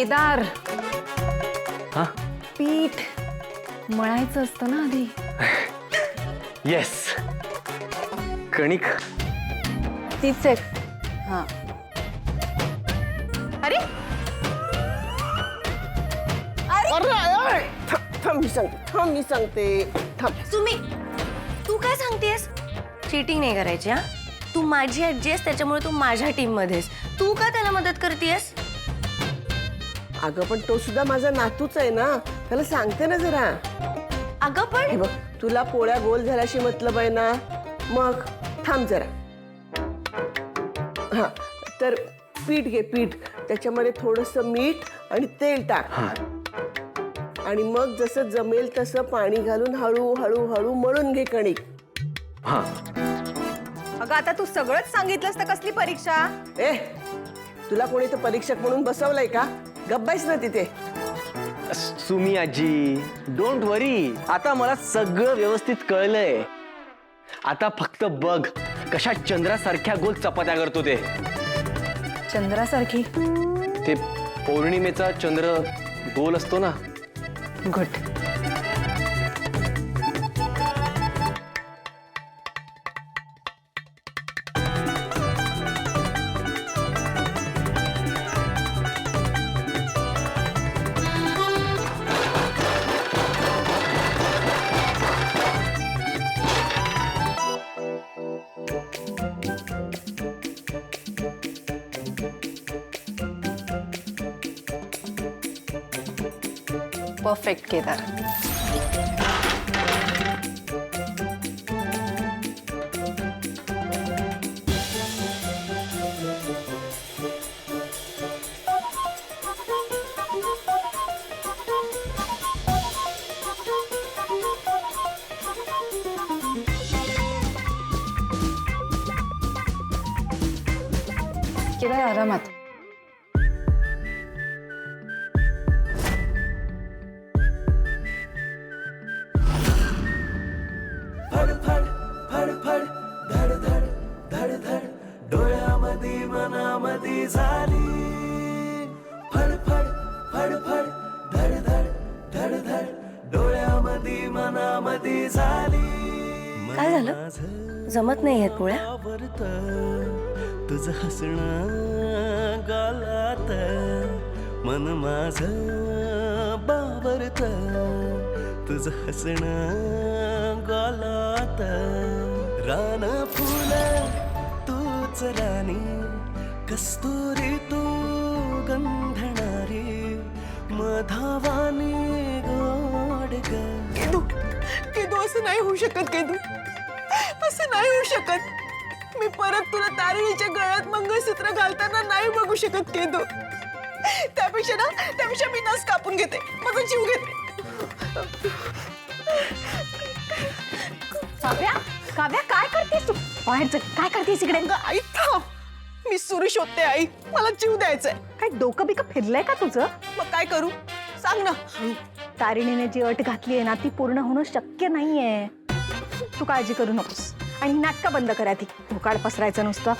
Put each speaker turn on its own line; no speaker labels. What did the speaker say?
केदार,
हा
पीठ मळायचं असतं ना आधी.
येस, कणिक
तीच आहे. हा. अरे
थांब मी सांगते थांब.
तू काय सांगतेस? चीटिंग नाही करायची हा. तू माझी आजी आहेस, त्याच्यामुळे तू माझ्या टीम मध्ये आहेस. तू का त्याला मदत करतेस?
अगं पण तो सुद्धा माझा नातूच आहे ना, त्याला सांगते ना जरा.
अगं पण
हे बघ, तुला पोळ्या गोल झाल्याशी मतलब आहे ना, मग थांब जरा. हा, तर पीठ घे, पीठ. त्याच्यामध्ये थोडंसं मीठ आणि तेल टाक. आणि मग जसं जमेल तसं पाणी घालून हळू हळू हळू मळून घे कणिक.
हा.
अगं आता तू सगळंच सांगितलंस तर कसली परीक्षा?
ए, तुला कोणी तर परीक्षक म्हणून बसवलंय का? गप्पायच ना तिथे.
सुमी आजी, डोंट वरी, आता मला सगळं व्यवस्थित कळलंय. आता फक्त बघ कशा चंद्रासारख्या गोल चपात्या करतो ते.
चंद्रासारखी?
ते पौर्णिमेचा चंद्र गोल असतो ना.
गुड. परफेक्ट केदार. केदार आरामात.
डोळ्यामध्ये मनामध्ये झाली फडफड फडफड धडधड धडधड डोळ्यामध्ये मनामध्ये झाली.
काय झालं? जमत नाहीयेत पोळ्या?
तुझं हसणं गालात मन माझं बावरत. तुझं हसणं गालात रान फुल तूच राणी कस्तुरी तू गंधणारी मधावानी गोड ग.
केदू, असं नाही होऊ शकत. केदू, असं नाही होऊ शकत. मी परत तुला तारळीच्या गळ्यात मंगळसूत्र घालताना नाही बघू शकत. केदू, त्यापेक्षा मी नस कापून घेते, माझा जीव घेते.
काव्या, काव्या काय करतेस तू? बाहेर काय करतेस इकडे?
आई थांब, मी सुरू शोधते. आई, मला जीव द्यायचाय.
काय डोकं बिकं फिरलंय का तुझं?
मग काय करू सांग ना.
तारिणीने जी अट घातली आहे ना, ती पूर्ण होणं शक्य नाहीये. तू काळजी करू नकोस आणि नाटकं बंद करा. ती भोकाड पसरायचं नुसतं.